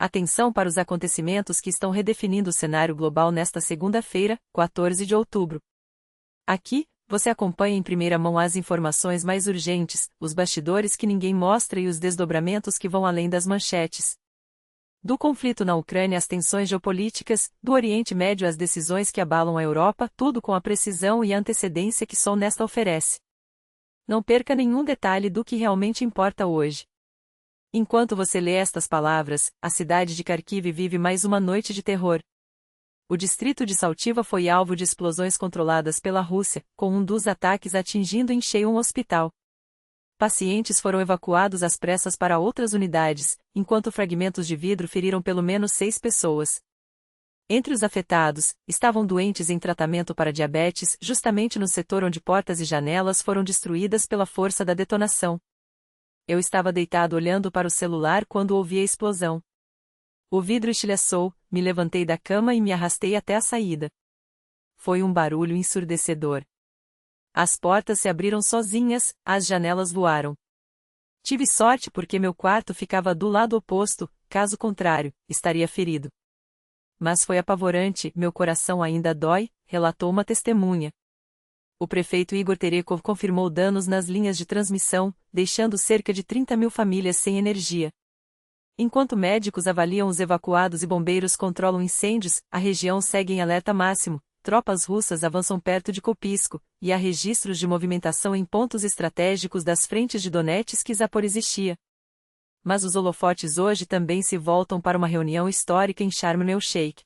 Atenção para os acontecimentos que estão redefinindo o cenário global nesta segunda-feira, 14 de outubro. Aqui, você acompanha em primeira mão as informações mais urgentes, os bastidores que ninguém mostra e os desdobramentos que vão além das manchetes. Do conflito na Ucrânia às tensões geopolíticas, do Oriente Médio às decisões que abalam a Europa, tudo com a precisão e a antecedência que só Nesta oferece. Não perca nenhum detalhe do que realmente importa hoje. Enquanto você lê estas palavras, a cidade de Kharkiv vive mais uma noite de terror. O distrito de Saltiva foi alvo de explosões controladas pela Rússia, com um dos ataques atingindo em cheio um hospital. Pacientes foram evacuados às pressas para outras unidades, enquanto fragmentos de vidro feriram pelo menos 6 pessoas. Entre os afetados, estavam doentes em tratamento para diabetes, justamente no setor onde portas e janelas foram destruídas pela força da detonação. Eu estava deitado olhando para o celular quando ouvi a explosão. O vidro estilhaçou, me levantei da cama e me arrastei até a saída. Foi um barulho ensurdecedor. As portas se abriram sozinhas, as janelas voaram. Tive sorte porque meu quarto ficava do lado oposto, caso contrário, estaria ferido. Mas foi apavorante, meu coração ainda dói, relatou uma testemunha. O prefeito Igor Terekov confirmou danos nas linhas de transmissão, deixando cerca de 30 mil famílias sem energia. Enquanto médicos avaliam os evacuados e bombeiros controlam incêndios, a região segue em alerta máximo, tropas russas avançam perto de Kopisk, e há registros de movimentação em pontos estratégicos das frentes de Donetsk e Zaporizhzhia. Mas os holofotes hoje também se voltam para uma reunião histórica em Sharm el-Sheikh.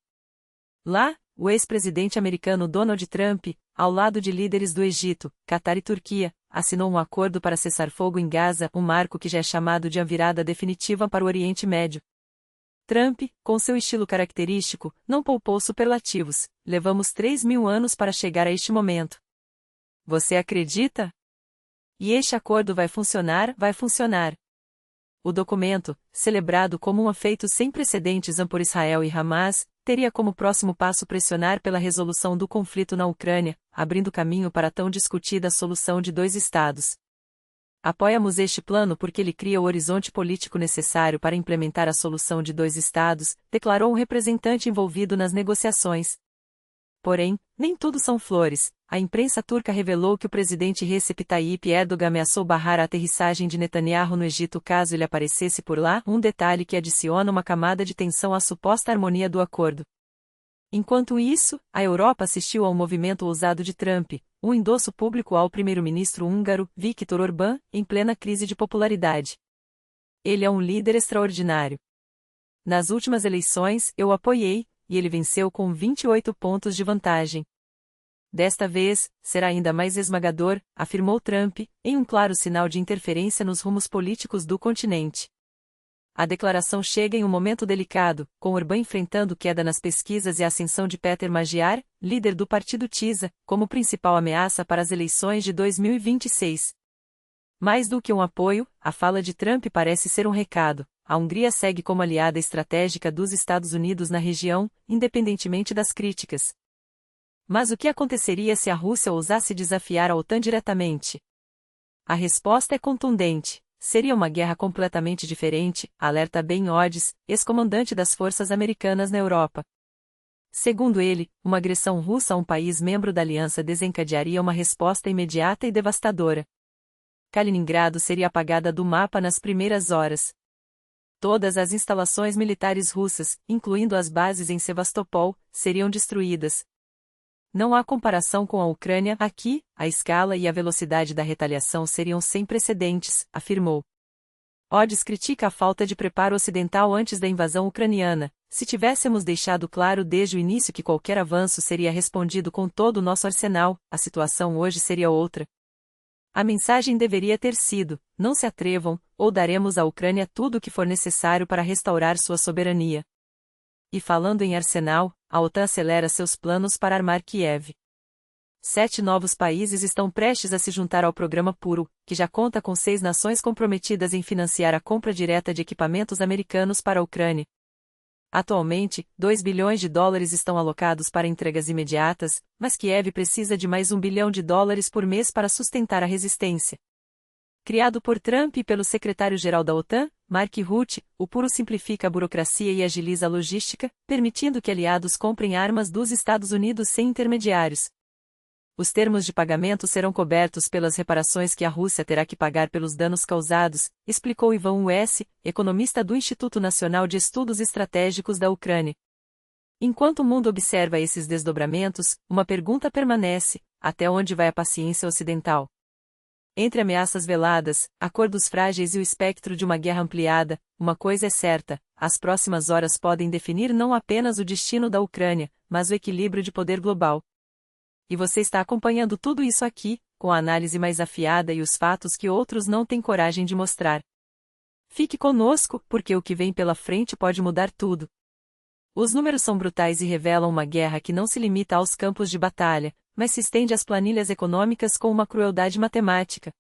Lá, o ex-presidente americano Donald Trump, ao lado de líderes do Egito, Catar e Turquia, assinou um acordo para cessar fogo em Gaza, um marco que já é chamado de a virada definitiva para o Oriente Médio. Trump, com seu estilo característico, não poupou superlativos. Levamos 3.000 anos para chegar a este momento. Você acredita? E este acordo vai funcionar, vai funcionar. O documento, celebrado como um feito sem precedentes por Israel e Hamas, teria como próximo passo pressionar pela resolução do conflito na Ucrânia, abrindo caminho para a tão discutida solução de 2 estados. Apoiamos este plano porque ele cria o horizonte político necessário para implementar a solução de 2 estados, declarou um representante envolvido nas negociações. Porém, nem tudo são flores. A imprensa turca revelou que o presidente Recep Tayyip Erdogan ameaçou barrar a aterrissagem de Netanyahu no Egito caso ele aparecesse por lá, um detalhe que adiciona uma camada de tensão à suposta harmonia do acordo. Enquanto isso, a Europa assistiu ao movimento ousado de Trump, um endosso público ao primeiro-ministro húngaro, Viktor Orbán, em plena crise de popularidade. Ele é um líder extraordinário. Nas últimas eleições, eu o apoiei, e ele venceu com 28 pontos de vantagem. Desta vez, será ainda mais esmagador, afirmou Trump, em um claro sinal de interferência nos rumos políticos do continente. A declaração chega em um momento delicado, com Orbán enfrentando queda nas pesquisas e a ascensão de Peter Magyar, líder do partido TISA, como principal ameaça para as eleições de 2026. Mais do que um apoio, a fala de Trump parece ser um recado. A Hungria segue como aliada estratégica dos Estados Unidos na região, independentemente das críticas. Mas o que aconteceria se a Rússia ousasse desafiar a OTAN diretamente? A resposta é contundente. Seria uma guerra completamente diferente, alerta Ben Hodges, ex-comandante das forças americanas na Europa. Segundo ele, uma agressão russa a um país membro da aliança desencadearia uma resposta imediata e devastadora. Kaliningrado seria apagada do mapa nas primeiras horas. Todas as instalações militares russas, incluindo as bases em Sevastopol, seriam destruídas. Não há comparação com a Ucrânia, aqui, a escala e a velocidade da retaliação seriam sem precedentes, afirmou. Hodges critica a falta de preparo ocidental antes da invasão ucraniana. Se tivéssemos deixado claro desde o início que qualquer avanço seria respondido com todo o nosso arsenal, a situação hoje seria outra. A mensagem deveria ter sido: não se atrevam, ou daremos à Ucrânia tudo o que for necessário para restaurar sua soberania. E falando em arsenal, a OTAN acelera seus planos para armar Kiev. 7 novos países estão prestes a se juntar ao programa PURO, que já conta com 6 nações comprometidas em financiar a compra direta de equipamentos americanos para a Ucrânia. Atualmente, 2 bilhões de dólares estão alocados para entregas imediatas, mas Kiev precisa de mais 1 bilhão de dólares por mês para sustentar a resistência. Criado por Trump e pelo secretário-geral da OTAN, Mark Rutte, o puro simplifica a burocracia e agiliza a logística, permitindo que aliados comprem armas dos Estados Unidos sem intermediários. Os termos de pagamento serão cobertos pelas reparações que a Rússia terá que pagar pelos danos causados, explicou Ivan Uess, economista do Instituto Nacional de Estudos Estratégicos da Ucrânia. Enquanto o mundo observa esses desdobramentos, uma pergunta permanece: até onde vai a paciência ocidental? Entre ameaças veladas, acordos frágeis e o espectro de uma guerra ampliada, uma coisa é certa: as próximas horas podem definir não apenas o destino da Ucrânia, mas o equilíbrio de poder global. E você está acompanhando tudo isso aqui, com a análise mais afiada e os fatos que outros não têm coragem de mostrar. Fique conosco, porque o que vem pela frente pode mudar tudo. Os números são brutais e revelam uma guerra que não se limita aos campos de batalha, mas se estende às planilhas econômicas com uma crueldade matemática.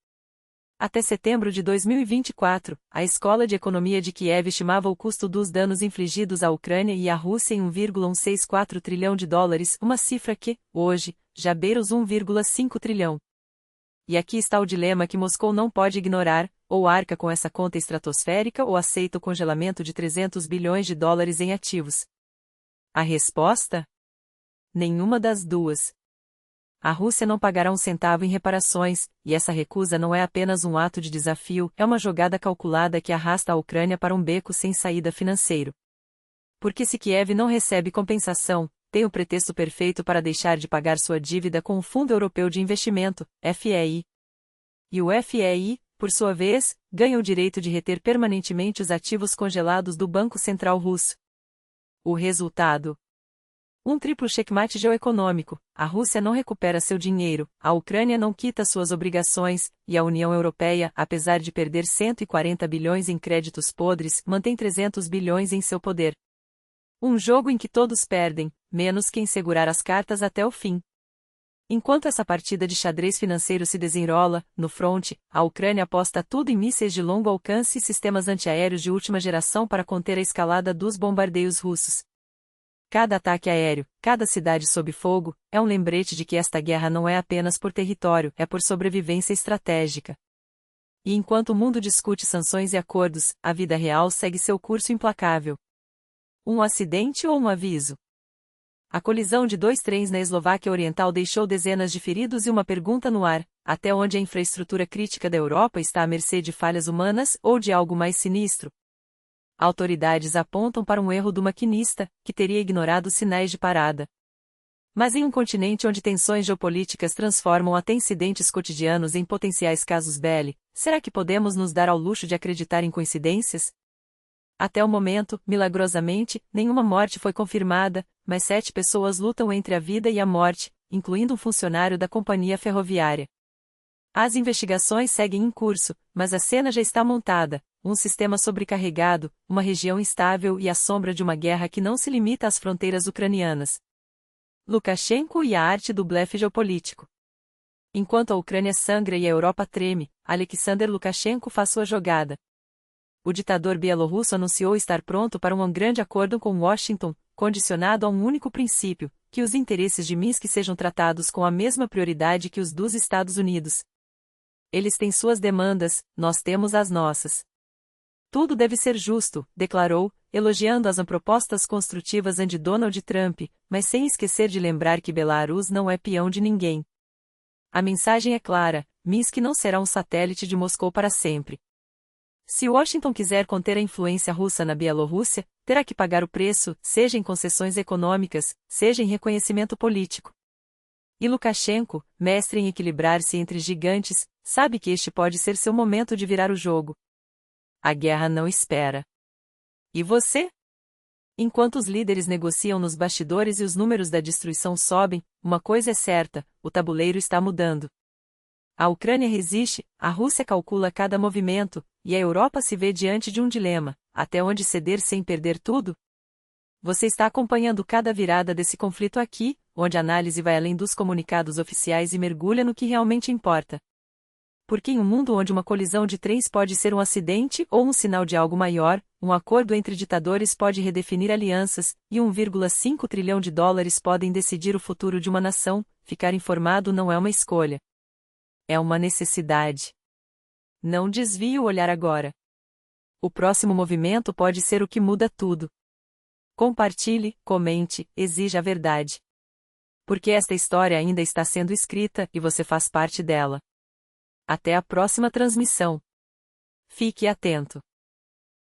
Até setembro de 2024, a Escola de Economia de Kiev estimava o custo dos danos infligidos à Ucrânia e à Rússia em 1,164 trilhão de dólares, uma cifra que, hoje, já beira os 1,5 trilhão. E aqui está o dilema que Moscou não pode ignorar: ou arca com essa conta estratosférica ou aceita o congelamento de 300 bilhões de dólares em ativos. A resposta? Nenhuma das duas. A Rússia não pagará um centavo em reparações, e essa recusa não é apenas um ato de desafio, é uma jogada calculada que arrasta a Ucrânia para um beco sem saída financeiro. Porque se Kiev não recebe compensação, tem o pretexto perfeito para deixar de pagar sua dívida com o Fundo Europeu de Investimento, FEI. E o FEI, por sua vez, ganha o direito de reter permanentemente os ativos congelados do Banco Central Russo. O resultado? Um triplo checkmate geoeconômico: a Rússia não recupera seu dinheiro, a Ucrânia não quita suas obrigações, e a União Europeia, apesar de perder 140 bilhões em créditos podres, mantém 300 bilhões em seu poder. Um jogo em que todos perdem, menos quem segurar as cartas até o fim. Enquanto essa partida de xadrez financeiro se desenrola, no fronte, a Ucrânia aposta tudo em mísseis de longo alcance e sistemas antiaéreos de última geração para conter a escalada dos bombardeios russos. Cada ataque aéreo, cada cidade sob fogo, é um lembrete de que esta guerra não é apenas por território, é por sobrevivência estratégica. E enquanto o mundo discute sanções e acordos, a vida real segue seu curso implacável. Um acidente ou um aviso? A colisão de dois trens na Eslováquia Oriental deixou dezenas de feridos e uma pergunta no ar: até onde a infraestrutura crítica da Europa está à mercê de falhas humanas ou de algo mais sinistro? Autoridades apontam para um erro do maquinista, que teria ignorado sinais de parada. Mas em um continente onde tensões geopolíticas transformam até incidentes cotidianos em potenciais casus belli, será que podemos nos dar ao luxo de acreditar em coincidências? Até o momento, milagrosamente, nenhuma morte foi confirmada, mas 7 pessoas lutam entre a vida e a morte, incluindo um funcionário da companhia ferroviária. As investigações seguem em curso, mas a cena já está montada: um sistema sobrecarregado, uma região instável e a sombra de uma guerra que não se limita às fronteiras ucranianas. Lukashenko e a arte do blefe geopolítico. Enquanto a Ucrânia sangra e a Europa treme, Alexander Lukashenko faz sua jogada. O ditador bielorrusso anunciou estar pronto para um grande acordo com Washington, condicionado a um único princípio: que os interesses de Minsk sejam tratados com a mesma prioridade que os dos Estados Unidos. Eles têm suas demandas, nós temos as nossas. Tudo deve ser justo, declarou, elogiando as propostas construtivas de Donald Trump, mas sem esquecer de lembrar que Belarus não é peão de ninguém. A mensagem é clara: Minsk não será um satélite de Moscou para sempre. Se Washington quiser conter a influência russa na Bielorrússia, terá que pagar o preço, seja em concessões econômicas, seja em reconhecimento político. E Lukashenko, mestre em equilibrar-se entre gigantes, sabe que este pode ser seu momento de virar o jogo. A guerra não espera. E você? Enquanto os líderes negociam nos bastidores e os números da destruição sobem, uma coisa é certa: o tabuleiro está mudando. A Ucrânia resiste, a Rússia calcula cada movimento, e a Europa se vê diante de um dilema: até onde ceder sem perder tudo? Você está acompanhando cada virada desse conflito aqui, onde a análise vai além dos comunicados oficiais e mergulha no que realmente importa. Porque em um mundo onde uma colisão de trens pode ser um acidente ou um sinal de algo maior, um acordo entre ditadores pode redefinir alianças, e 1,5 trilhão de dólares podem decidir o futuro de uma nação, ficar informado não é uma escolha. É uma necessidade. Não desvie o olhar agora. O próximo movimento pode ser o que muda tudo. Compartilhe, comente, exija a verdade. Porque esta história ainda está sendo escrita e você faz parte dela. Até a próxima transmissão. Fique atento.